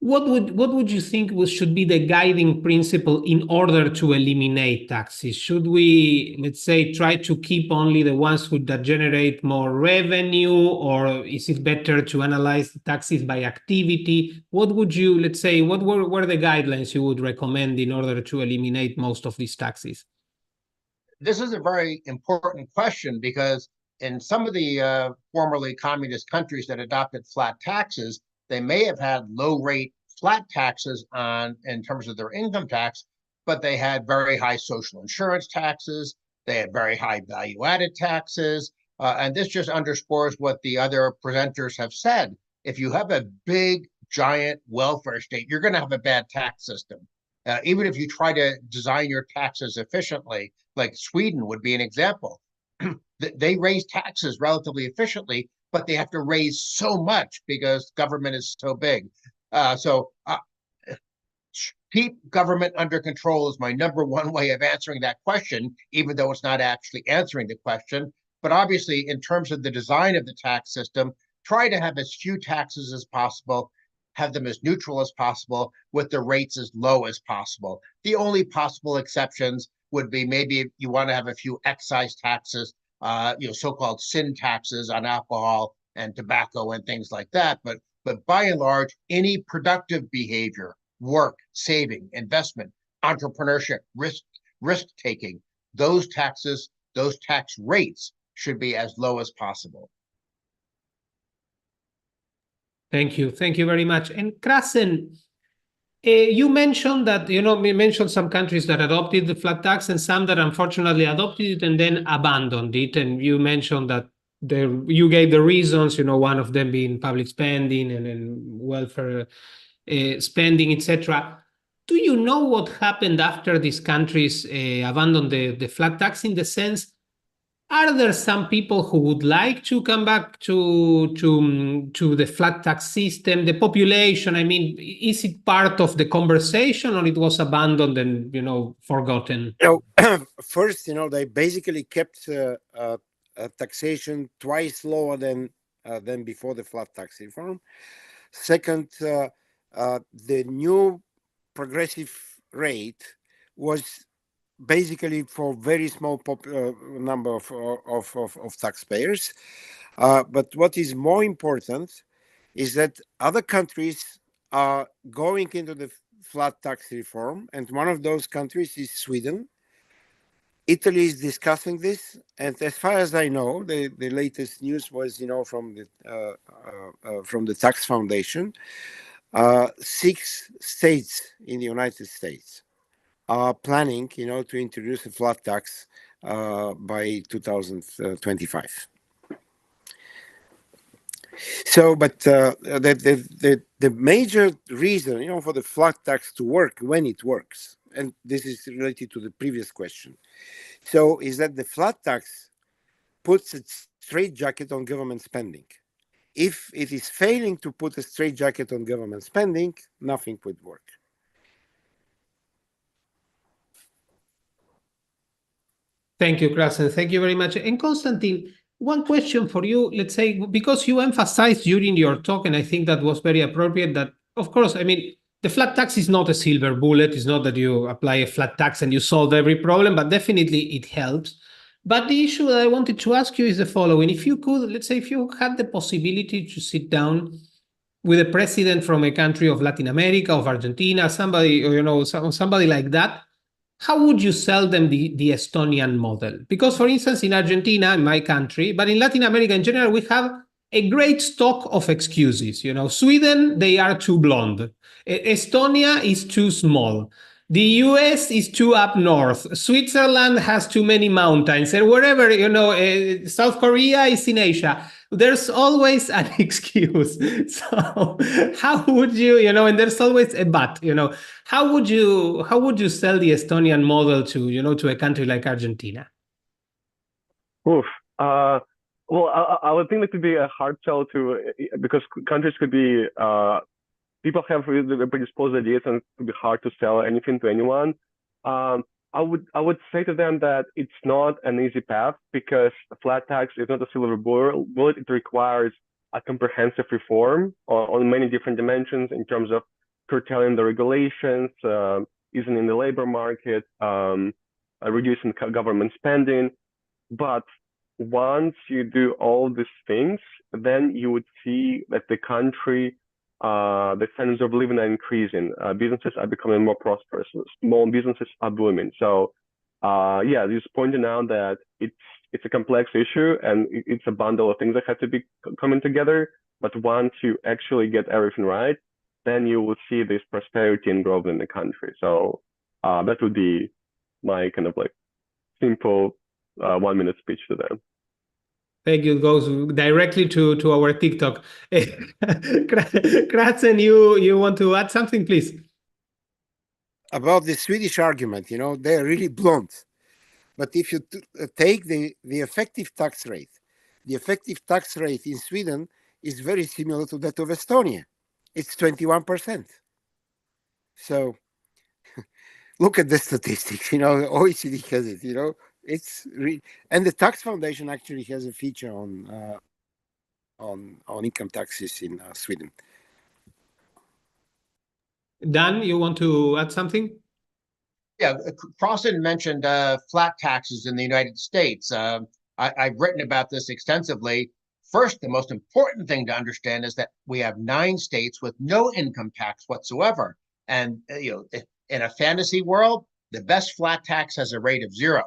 what would you think should be the guiding principle in order to eliminate taxes? Should we, let's say, try to keep only the ones that generate more revenue, or is it better to analyze the taxes by activity? What would you, let's say, what were the guidelines you would recommend in order to eliminate most of these taxes? This is a very important question because in some of the formerly communist countries that adopted flat taxes, They may have had low rate flat taxes in terms of their income tax, but they had very high social insurance taxes. They had very high value added taxes. And this just underscores what the other presenters have said. If you have a big, giant welfare state, you're going to have a bad tax system. Even if you try to design your taxes efficiently, like Sweden would be an example. They raise taxes relatively efficiently, but they have to raise so much because government is so big. Keep government under control is my number one way of answering that question, even though it's not actually answering the question. But obviously, in terms of the design of the tax system, try to have as few taxes as possible, have them as neutral as possible, with the rates as low as possible. The only possible exceptions would be maybe you want to have a few excise taxes, so-called sin taxes on alcohol and tobacco and things like that. But by and large, any productive behavior, work, saving, investment, entrepreneurship, risk-taking, those taxes, those tax rates should be as low as possible. Thank you. Thank you very much. And Krasen, you mentioned that, we mentioned some countries that adopted the flat tax and some that unfortunately adopted it and then abandoned it. And you mentioned that you gave the reasons, one of them being public spending and welfare spending, etc. Do you know what happened after these countries abandoned the flat tax, in the sense, are there some people who would like to come back to the flat tax system? The population, I mean, is it part of the conversation, or it was abandoned and forgotten? First, they basically kept taxation twice lower than before the flat tax reform. Second, the new progressive rate was basically for very small number of taxpayers. But what is more important is that other countries are going into the flat tax reform, and one of those countries is Sweden. Italy is discussing this, and as far as I know, the latest news was, from the Tax Foundation, 6 states in the United States are planning, to introduce a flat tax by 2025. So, but the major reason, for the flat tax to work when it works, and this is related to the previous question, so is that the flat tax puts a straitjacket on government spending. If it is failing to put a straitjacket on government spending, nothing would work. Thank you, Krasen. Thank you very much. And Konstantin, one question for you, let's say, because you emphasized during your talk, and I think that was very appropriate, that, of course, I mean, the flat tax is not a silver bullet. It's not that you apply a flat tax and you solve every problem, but definitely it helps. But the issue that I wanted to ask you is the following. If you could, let's say, if you had the possibility to sit down with a president from a country of Latin America, of Argentina, somebody, somebody like that, how would you sell them the Estonian model? Because, for instance, in Argentina, in my country, but in Latin America in general, we have a great stock of excuses. Sweden, they are too blonde. Estonia is too small. The US is too up north. Switzerland has too many mountains. And wherever, South Korea is in Asia. There's always an excuse. So how would you, and there's always a but, how would you sell the Estonian model to a country like Argentina? Oof. Well, I would think that could be a hard sell because countries could be, people have predisposed ideas, and it could be hard to sell anything to anyone. I would say to them that it's not an easy path, because a flat tax is not a silver bullet. It requires a comprehensive reform on many different dimensions, in terms of curtailing the regulations, easing in the labor market, reducing government spending. But once you do all these things, then you would see that the country, the standards of living are increasing. Businesses are becoming more prosperous. Small businesses are booming. So, yeah, just pointing out that it's it's a complex issue, and it's a bundle of things that have to be coming together. But once you actually get everything right, then you will see this prosperity and growth in the country. So that would be my kind of like simple 1 minute speech to them. Thank you. It goes directly to our TikTok. Kratzen, you want to add something, please? About the Swedish argument, they're really blunt. But if you take the effective tax rate, the effective tax rate in Sweden is very similar to that of Estonia. It's 21%. So look at the statistics, OECD has it, it's and the Tax Foundation actually has a feature on income taxes in Sweden. Dan, you want to add something? Yeah, Crossan mentioned flat taxes in the United States. I've written about this extensively. First, the most important thing to understand is that we have 9 states with no income tax whatsoever. And in a fantasy world, the best flat tax has a rate of 0.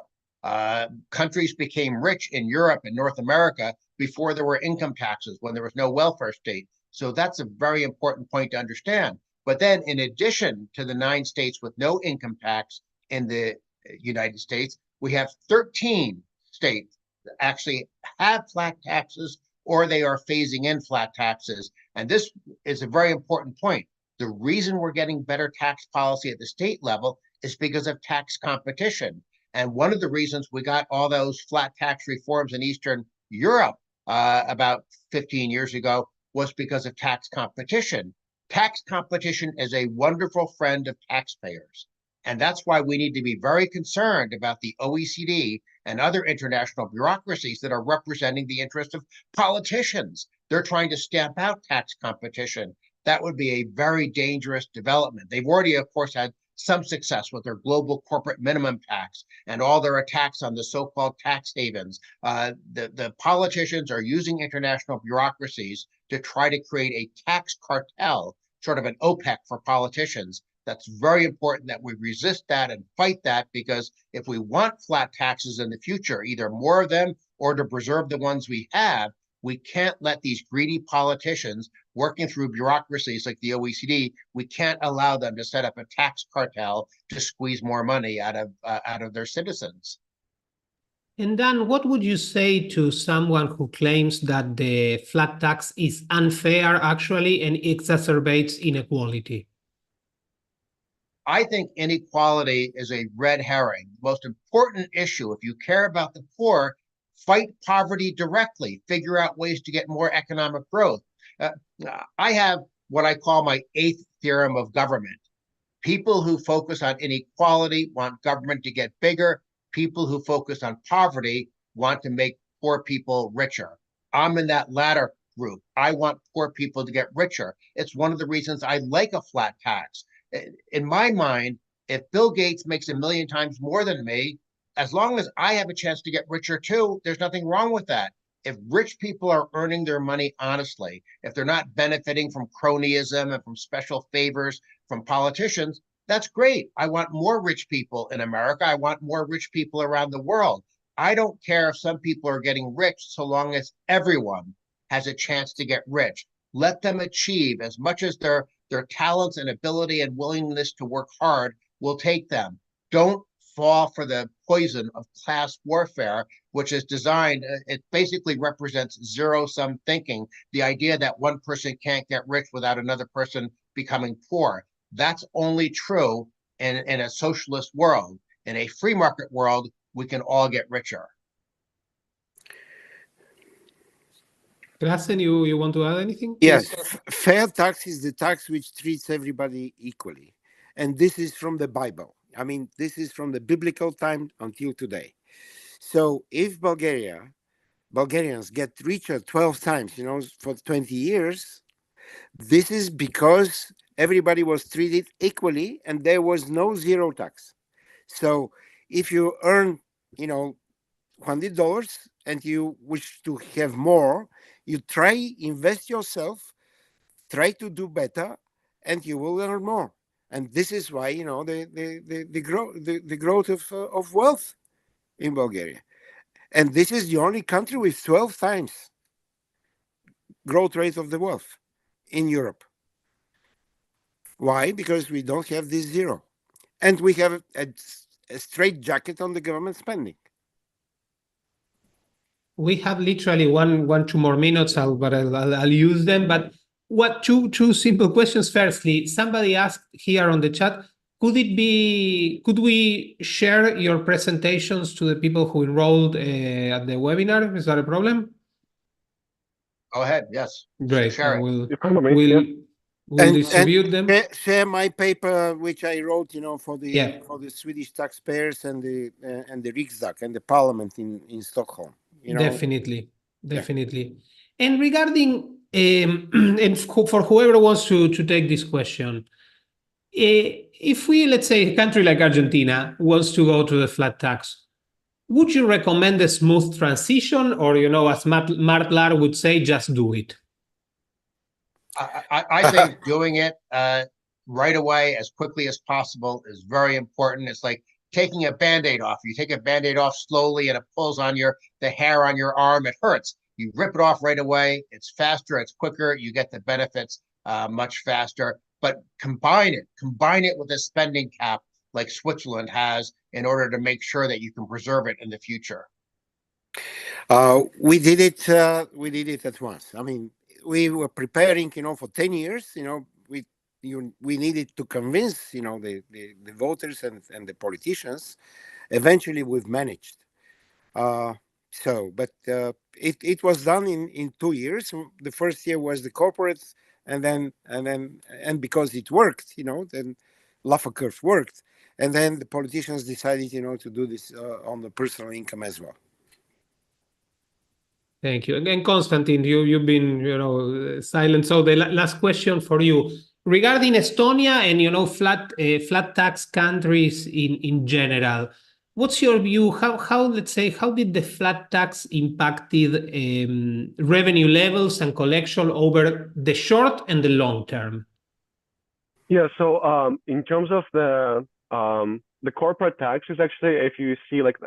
Countries became rich in Europe and North America before there were income taxes, when there was no welfare state. So that's a very important point to understand. But then, in addition to the 9 states with no income tax in the United States, we have 13 states that actually have flat taxes, or they are phasing in flat taxes. And this is a very important point. The reason we're getting better tax policy at the state level is because of tax competition. And one of the reasons we got all those flat tax reforms in Eastern Europe about 15 years ago was because of tax competition. Tax competition is a wonderful friend of taxpayers. And that's why we need to be very concerned about the OECD and other international bureaucracies that are representing the interest of politicians. They're trying to stamp out tax competition. That would be a very dangerous development. They've already, of course, had some success with their global corporate minimum tax and all their attacks on the so-called tax havens. The politicians are using international bureaucracies to try to create a tax cartel, sort of an OPEC for politicians. That's very important that we resist that and fight that, because if we want flat taxes in the future, either more of them or to preserve the ones we have, we can't let these greedy politicians working through bureaucracies like the OECD, we can't allow them to set up a tax cartel to squeeze more money out of their citizens. And Dan, what would you say to someone who claims that the flat tax is unfair, actually, and exacerbates inequality? I think inequality is a red herring. The most important issue, if you care about the poor, fight poverty directly, figure out ways to get more economic growth. I have what I call my 8th theorem of government. People who focus on inequality want government to get bigger. People who focus on poverty want to make poor people richer. I'm in that latter group. I want poor people to get richer. It's one of the reasons I like a flat tax. In my mind, if Bill Gates makes 1 million times more than me, as long as I have a chance to get richer too, there's nothing wrong with that. If rich people are earning their money honestly, if they're not benefiting from cronyism and from special favors from politicians, that's great. I want more rich people in America. I want more rich people around the world. I don't care if some people are getting rich, so long as everyone has a chance to get rich. Let them achieve as much as their talents and ability and willingness to work hard will take them. Don't fall for the poison of class warfare, which is designed, it basically represents zero-sum thinking, the idea that one person can't get rich without another person becoming poor. That's only true in a socialist world. In a free market world, we can all get richer. Krasen, you want to add anything? Yes, fair tax is the tax which treats everybody equally. And this is from the Bible. I mean, this is from the biblical time until today. So if Bulgarians get richer 12 times, for 20 years, this is because everybody was treated equally and there was no zero tax. So if you earn, $100 and you wish to have more, you invest yourself, try to do better, and you will earn more. And this is why, the growth of wealth in Bulgaria. And this is the only country with 12 times growth rate of the wealth in Europe. Why? Because we don't have this zero. And we have a straight jacket on the government spending. We have literally two more minutes, but I'll use them. But two simple questions. Firstly, somebody asked here on the chat, could we share your presentations to the people who enrolled at the webinar? Is that a problem? Go ahead. Yes. Great. Share it. We'll distribute them. Share my paper, which I wrote, for the Swedish taxpayers and the Riksdag and the Parliament in Stockholm. Definitely. And regarding and for whoever wants to take this question, if we, let's say, a country like Argentina wants to go to the flat tax, would you recommend a smooth transition, or as Martlar would say, just do it? I think doing it right away, as quickly as possible, is very important. It's like taking a Band-Aid off. You take a Band-Aid off slowly and it pulls on the hair on your arm. It hurts. You rip it off right away. It's faster. It's quicker. You get the benefits much faster. But combine it with a spending cap like Switzerland has in order to make sure that you can preserve it in the future. We did it at once. I mean, we were preparing, for 10 years. We needed to convince, the voters and the politicians. Eventually, we've managed. But it was done in 2 years. The first year was the corporates, and because it worked, then Laffer curve worked, and then the politicians decided, to do this on the personal income as well. Thank you. Again, Konstantin, you've been, silent. So the last question for you. Regarding Estonia and, flat tax countries in general, what's your view? How did the flat tax impacted revenue levels and collection over the short and the long term? Yeah, so in terms of the corporate tax is actually, if you see like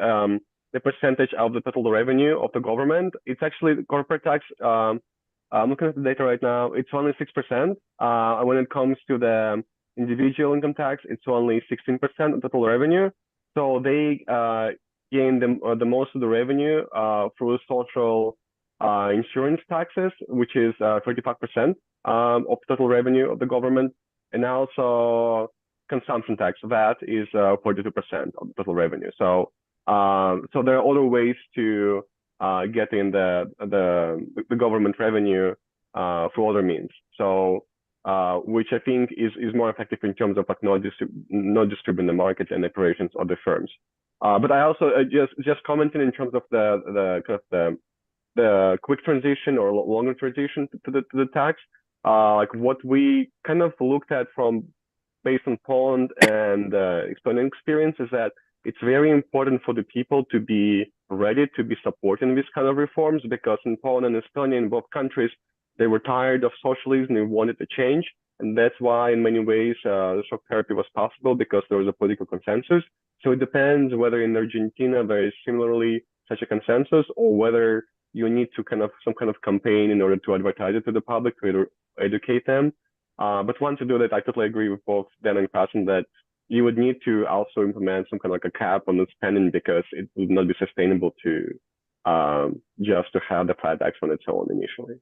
the percentage of the total revenue of the government, it's actually the corporate tax. I'm looking at the data right now. It's only 6%. When it comes to the individual income tax, it's only 16% of total revenue. So they gain the most of the revenue through social insurance taxes, which is 35% of total revenue of the government, and also consumption tax. That is 42% of the total revenue. So there are other ways to get in the government revenue through other means. So which I think is more effective in terms of like not disturbing the market and operations of the firms. But I also just commenting in terms of the quick transition or longer transition to the tax. Like what we kind of looked at from based on Poland and Estonian experience is that it's very important for the people to be ready to be supporting these kind of reforms, because in Poland and Estonia, in both countries, they were tired of socialism and wanted to change. And that's why in many ways shock therapy was possible, because there was a political consensus. So it depends whether in Argentina there is similarly such a consensus, or whether you need to some kind of campaign in order to advertise it to the public, to educate them. But once you do that, I totally agree with both Dan and Carson that you would need to also implement some kind of like a cap on the spending, because it would not be sustainable to just to have the flat tax on its own initially.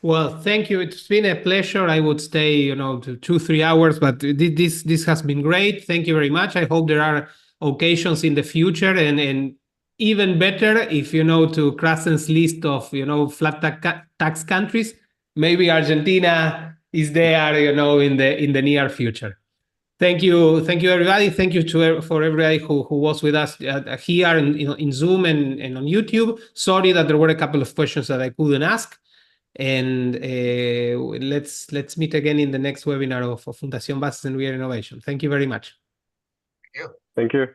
Well, thank you. It's been a pleasure. I would stay, to 2-3 hours, but this has been great. Thank you very much. I hope there are occasions in the future, and even better if, to Krasen's list of, flat tax countries, maybe Argentina is there, in the near future. Thank you, everybody. Thank you for everybody who was with us here in Zoom and on YouTube. Sorry that there were a couple of questions that I couldn't ask. And let's meet again in the next webinar of Fundación Bases en Real Innovation. Thank you very much. Thank you. Thank you.